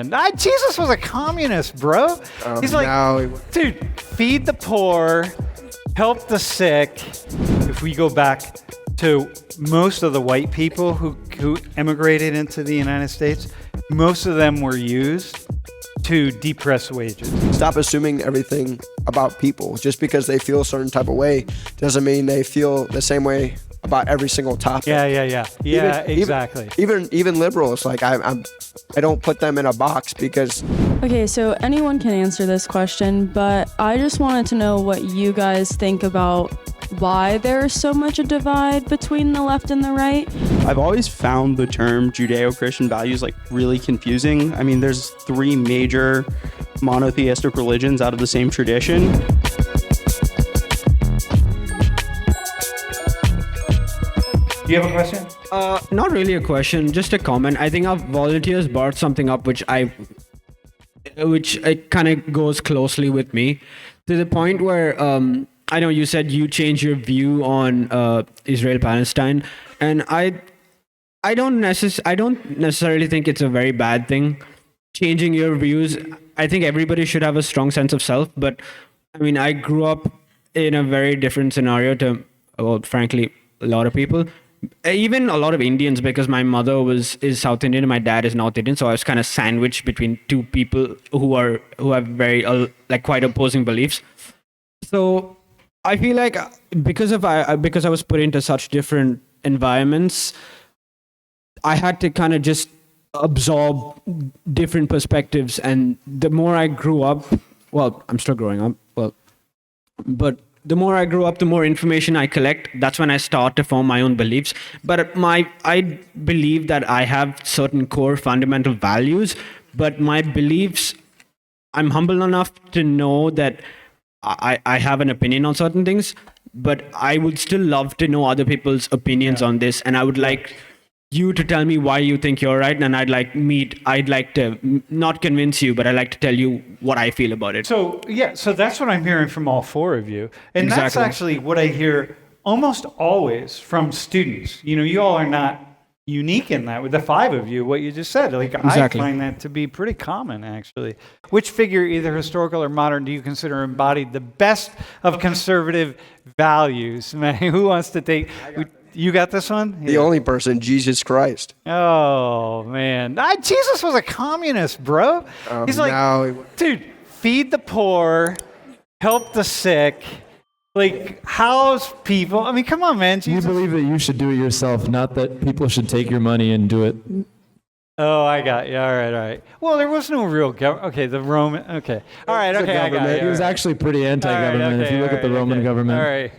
man. Jesus was a communist, bro. He's like, dude, feed the poor, help the sick. If we go back to most of the white people who immigrated into the United States, most of them were used to depress wages. Stop assuming everything about people. Just because they feel a certain type of way doesn't mean they feel the same way about every single topic. Yeah, exactly. Even liberals, like I don't put them in a box because. Okay, so anyone can answer this question, but I just wanted to know what you guys think about why there's so much a divide between the left and the right. I've always found the term Judeo-Christian values like really confusing. I mean, there's 3 major monotheistic religions out of the same tradition. Do you have a question? Not really a question, just a comment. I think our volunteers brought something up which kind of goes closely with me, to the point where I know you said you changed your view on Israel-Palestine, and I don't necessarily think it's a very bad thing, changing your views. I think everybody should have a strong sense of self, but I mean, I grew up in a very different scenario to, well, frankly, a lot of people. Even a lot of Indians, because my mother is South Indian and my dad is North Indian, so I was kind of sandwiched between 2 people who have very quite opposing beliefs. So I feel like because I was put into such different environments, I had to kind of just absorb different perspectives. And the more I grew up, well, I'm still growing up, but the more I grow up, the more information I collect. That's when I start to form my own beliefs. But I believe that I have certain core fundamental values, but my beliefs, I'm humble enough to know that I have an opinion on certain things, but I would still love to know other people's opinions on this. And I would like you to tell me why you think you're right, and I'd like to not convince you, but I'd like to tell you what I feel about it. So that's what I'm hearing from all 4 of you. And Exactly. That's actually what I hear almost always from students. You know, you all are not unique in that with the 5 of you, what you just said. Like, Exactly. I find that to be pretty common, actually. Which figure, either historical or modern, do you consider embodied the best of conservative values? Man, who wants to take... You got this one? The only person, Jesus Christ. Oh, man. Jesus was a communist, bro. He's like, dude, feed the poor, help the sick, like, house people. I mean, come on, man. Jesus. You believe that you should do it yourself, not that people should take your money and do it. Oh, I got you. All right. Well, there was no real government. Okay, the Roman. Okay. All right, okay, I got you. He was actually pretty anti-government if you look at the Roman government. All right.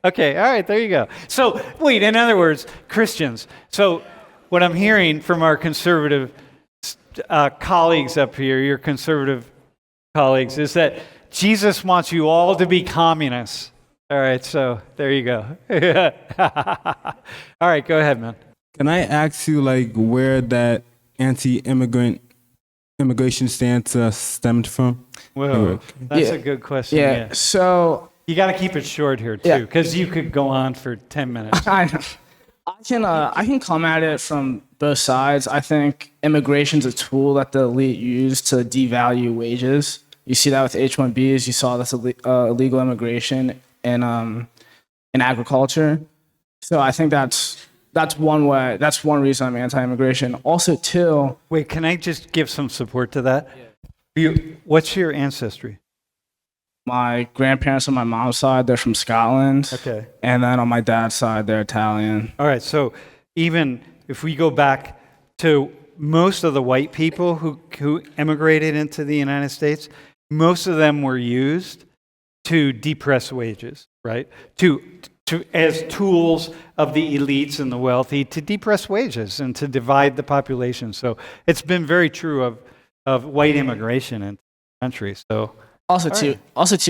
Okay, all right, there you go. So, wait, in other words, Christians. So, what I'm hearing from our conservative colleagues up here, your conservative colleagues, is that Jesus wants you all to be communists. All right, so there you go. All right, go ahead, man. Can I ask you, like, where that immigration stance stemmed from? Whoa, that's a good question. Yeah. So you got to keep it short here too, because you could go on for 10 minutes. I can come at it from both sides. I think immigration's a tool that the elite use to devalue wages. You see that with H-1Bs. You saw this illegal immigration in agriculture. So I think that's one way. That's one reason I'm anti-immigration. Also, too. Wait, can I just give some support to that? Yeah. What's your ancestry? My grandparents on my mom's side, they're from Scotland. Okay. And then on my dad's side, they're Italian. All right. So even if we go back to most of the white people who immigrated into the United States, most of them were used to depress wages, right? As tools of the elites and the wealthy to depress wages and to divide the population. So it's been very true of white immigration in the country. So also too,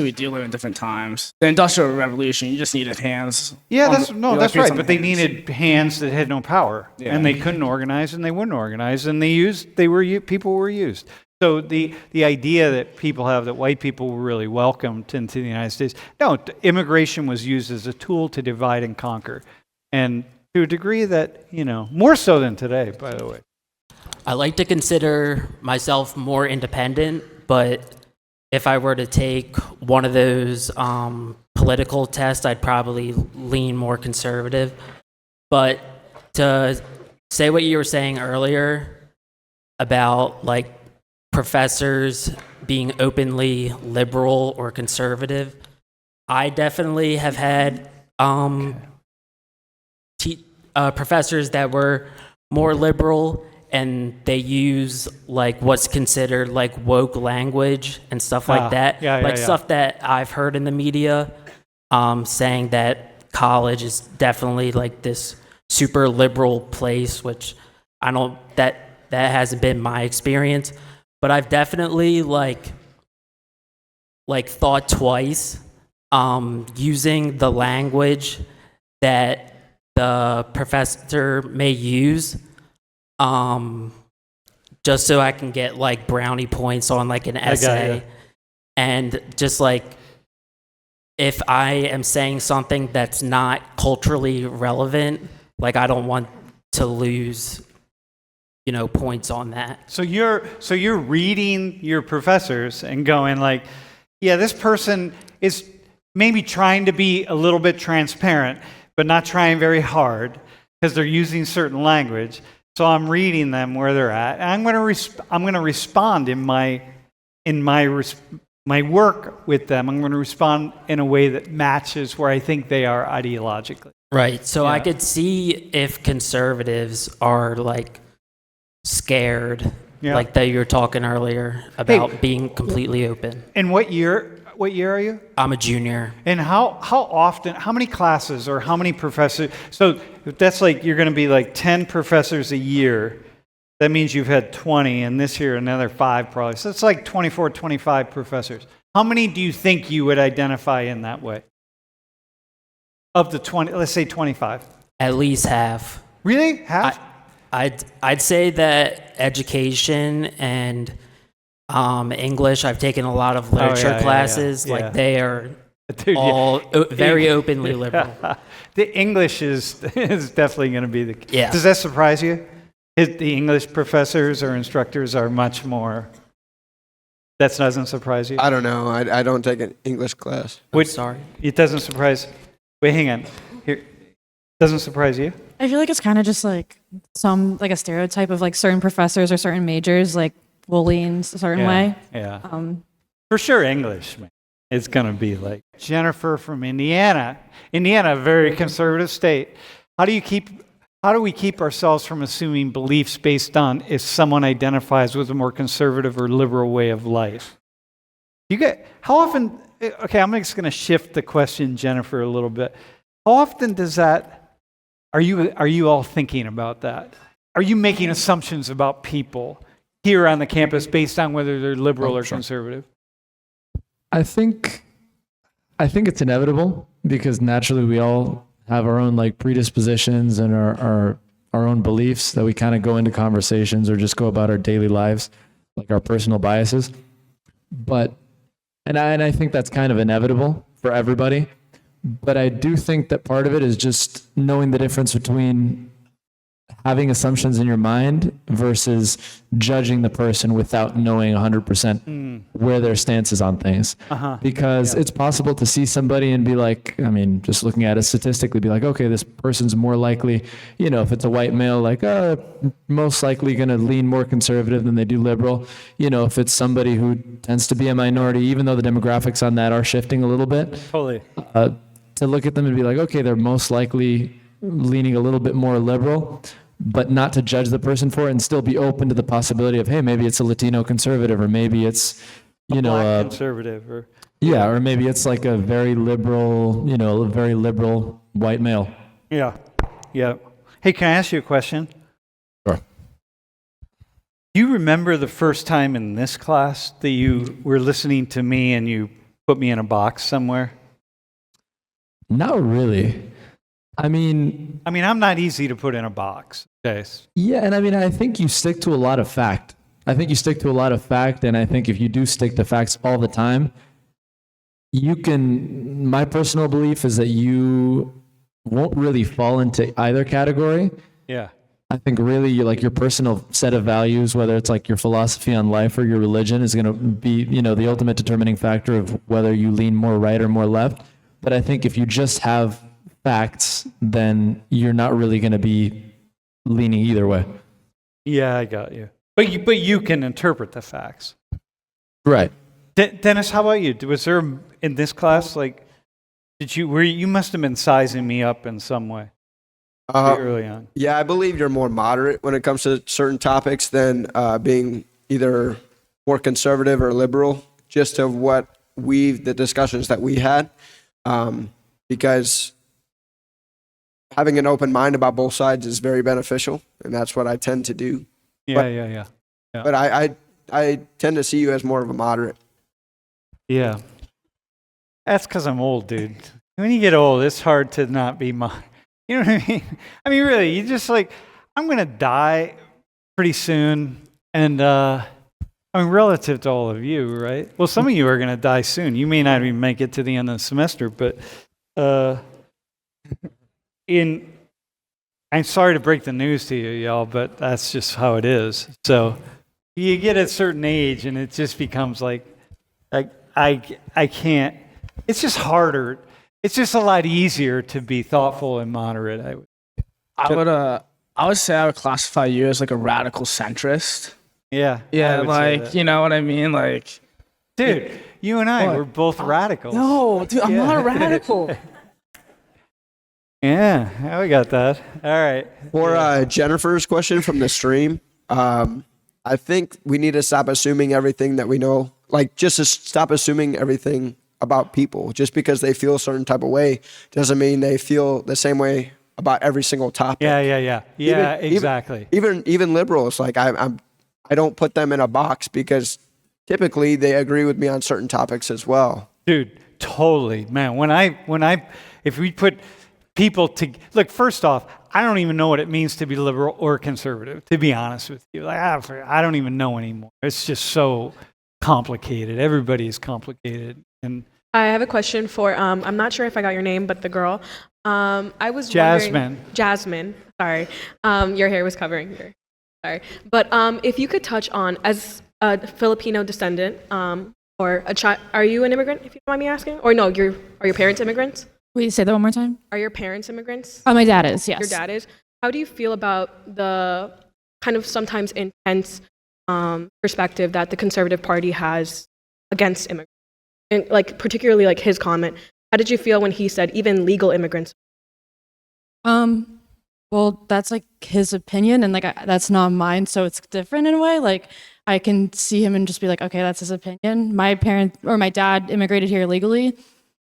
we do live in different times. The Industrial Revolution, you just needed hands. Yeah, that's right. But they needed hands that had no power, and they couldn't organize, and they wouldn't organize, and people were used. So the idea that people have that white people were really welcomed into the United States, no, immigration was used as a tool to divide and conquer, and to a degree that, more so than today, by the way. I like to consider myself more independent, but if I were to take one of those political tests, I'd probably lean more conservative. But to say what you were saying earlier about like professors being openly liberal or conservative, I definitely have had professors that were more liberal, and they use like what's considered like woke language and stuff like that. Stuff that I've heard in the media, saying that college is definitely like this super liberal place, which I don't, that hasn't been my experience, but I've definitely like thought twice using the language that the professor may use, just so I can get like brownie points on like an essay. And just like, if I am saying something that's not culturally relevant, like I don't want to lose, points on that. So you're reading your professors and going like, yeah, this person is maybe trying to be a little bit transparent, but not trying very hard because they're using certain language. So I'm reading them where they're at, and I'm going to respond in my work with them. I'm going to respond in a way that matches where I think they are ideologically. Right. So I could see if conservatives are like scared, like that you were talking earlier about being completely open. And what year are you? I'm a junior. And how often, how many classes or how many professors? So that's like, you're going to be like 10 professors a year. That means you've had 20, and this year another 5 probably. So it's like 24, 25 professors. How many do you think you would identify in that way? Of the 20, let's say 25. At least half. Really? Half? I'd say that education and English, I've taken a lot of literature classes. Like they are all very openly liberal. The English is definitely going to be the key. Yeah. Does that surprise you? The English professors or instructors are much more. That doesn't surprise you? I don't know. I don't take an English class. Sorry. It doesn't surprise. Wait, hang on. Here, doesn't surprise you? I feel like it's kind of just like a stereotype of like certain professors or certain majors like bullying a certain way. Yeah. For sure, English, man. It's going to be like Jennifer from Indiana. Indiana, a very conservative state. How do we keep ourselves from assuming beliefs based on if someone identifies with a more conservative or liberal way of life? How often? Okay, I'm just going to shift the question, Jennifer, a little bit. How often does that? Are you all thinking about that? Are you making assumptions about people here on the campus based on whether they're liberal or conservative? I think it's inevitable because naturally we all have our own like predispositions and our own beliefs that we kind of go into conversations or just go about our daily lives, like our personal biases. And I think that's kind of inevitable for everybody. But I do think that part of it is just knowing the difference between having assumptions in your mind versus judging the person without knowing 100% where their stance is on things. Because it's possible to see somebody and be like, I mean, just looking at it statistically, be like, okay, this person's more likely, if it's a white male, like, most likely going to lean more conservative than they do liberal. If it's somebody who tends to be a minority, even though the demographics on that are shifting a little bit. Totally. To look at them and be like, okay, they're most likely leaning a little bit more liberal, but not to judge the person for it and still be open to the possibility of, hey, maybe it's a Latino conservative, or maybe it's, Black conservative, or or maybe it's like a very liberal, a very liberal white male. Yeah. Hey, can I ask you a question? Sure. Do you remember the first time in this class that you were listening to me and you put me in a box somewhere? Not really. I mean, I'm not easy to put in a box. Okay. Yeah, and I think you stick to a lot of fact. And I think if you do stick to facts all the time, my personal belief is that you won't really fall into either category. Yeah. I think really like your personal set of values, whether it's like your philosophy on life or your religion, is going to be, the ultimate determining factor of whether you lean more right or more left. But I think if you just have facts, then you're not really going to be leaning either way. Yeah, I got you. But you can interpret the facts. Right. Dennis, how about you? Was there in this class you must have been sizing me up in some way early on? Yeah, I believe you're more moderate when it comes to certain topics than being either more conservative or liberal. Just of the discussions that we had, because having an open mind about both sides is very beneficial, and that's what I tend to do. Yeah. But I tend to see you as more of a moderate. Yeah. That's because I'm old, dude. When you get old, it's hard to not be you know what I mean? I mean, really, you just I'm going to die pretty soon. And, relative to all of you, right? Well, some of you are going to die soon. You may not even make it to the end of the semester, but I'm sorry to break the news to you, y'all, but that's just how it is. So you get a certain age, and it just becomes like I can't. It's just harder. It's just a lot easier to be thoughtful and moderate. I would say I would classify you as like a radical centrist. Yeah. Like, you know what I mean? Like, dude, you and I, we're both radicals. No, dude, I'm not a radical. Yeah, we got that. All right. For Jennifer's question from the stream, I think we need to stop assuming everything that we know. Like, just to stop assuming everything about people. Just because they feel a certain type of way doesn't mean they feel the same way about every single topic. Yeah, exactly. Even liberals, like I don't put them in a box because typically they agree with me on certain topics as well. Dude, totally, man. If we put people to look, first off, I don't even know what it means to be liberal or conservative, to be honest with you. Like I don't even know anymore. It's just so complicated. Everybody is complicated. And I have a question for I'm not sure if I got your name, but the girl. I was Jasmine. Jasmine. Sorry. Your hair was covering your. Sorry. But if you could touch on, as a Filipino descendant, or a child, are you an immigrant, if you don't mind me asking? Or no, are your parents immigrants? Wait, say that one more time. Are your parents immigrants? Oh, my dad is, yes. Your dad is. How do you feel about the kind of sometimes intense perspective that the Conservative Party has against immigrants? And like particularly like his comment. How did you feel when he said even legal immigrants? Well, that's like his opinion, and like that's not mine, so it's different in a way. Like I can see him and just be like, okay, that's his opinion. My dad immigrated here legally,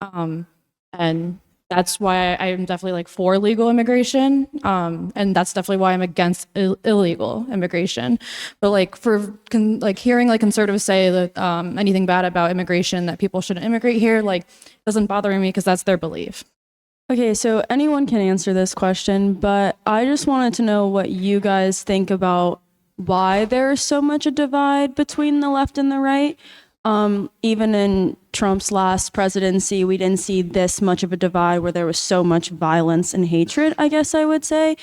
and that's why I'm definitely like for legal immigration, and that's definitely why I'm against illegal immigration. But like hearing like conservatives say that anything bad about immigration, that people shouldn't immigrate here, like doesn't bother me because that's their belief. Okay, so anyone can answer this question, but I just wanted to know what you guys think about why there is so much a divide between the left and the right. Even in Trump's last presidency, we didn't see this much of a divide where there was so much violence and hatred, I guess I would say.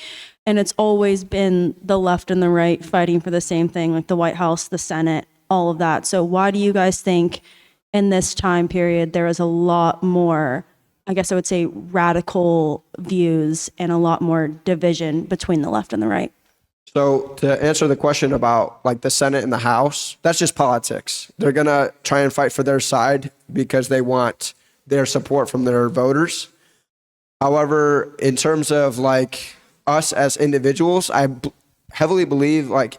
And it's always been the left and the right fighting for the same thing, like the White House, the Senate, all of that. So why do you guys think in this time period there is a lot more, I guess I would say, radical views and a lot more division between the left and the right? So to answer the question about like the Senate and the House, that's just politics. They're going to try and fight for their side because they want their support from their voters. However, in terms of like us as individuals, I heavily believe like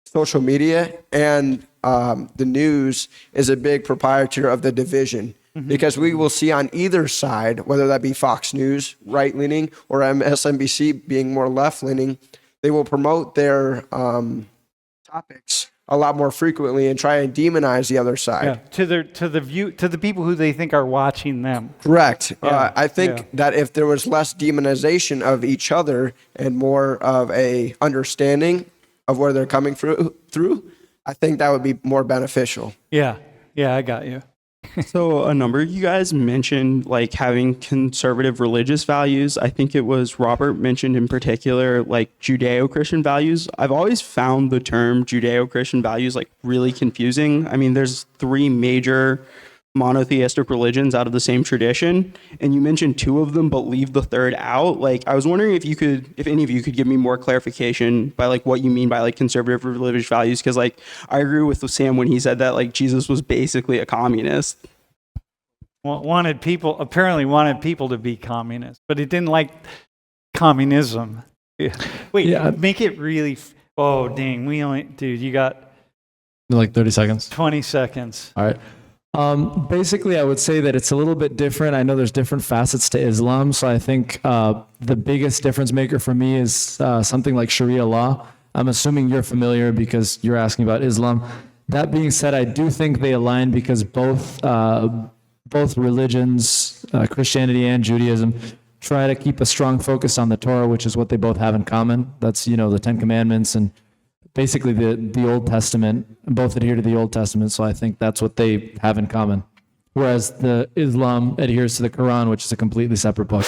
social media and the news is a big proprietor of the division. Mm-hmm. Because we will see on either side, whether that be Fox News, right-leaning, or MSNBC being more left-leaning, they will promote their topics a lot more frequently and try and demonize the other side. Yeah, to the people who they think are watching them. Correct. Yeah. I think that if there was less demonization of each other and more of a understanding of where they're coming through, I think that would be more beneficial. Yeah, I got you. So a number of you guys mentioned like having conservative religious values. I think it was Robert mentioned in particular like Judeo-Christian values. I've always found the term Judeo-Christian values like really confusing. I mean, there's three major monotheistic religions out of the same tradition, and you mentioned two of them but leave the third out. Like, I was wondering if any of you could give me more clarification by like what you mean by like conservative religious values, because like I agree with Sam when he said that like Jesus was basically a communist. Apparently wanted people to be communists, but he didn't like communism. Wait, Yeah. make it really. Oh, dang. Dude, you got Like 30 seconds. 20 seconds. All right. Basically, I would say that it's a little bit different. I know there's different facets to Islam, so I think the biggest difference maker for me is something like Sharia law. I'm assuming you're familiar because you're asking about Islam. That being said, I do think they align because both religions, Christianity and Judaism, try to keep a strong focus on the Torah, which is what they both have in common. That's, the Ten Commandments and basically the Old Testament. Both adhere to the Old Testament, so I think that's what they have in common. Whereas the Islam adheres to the Quran, which is a completely separate book.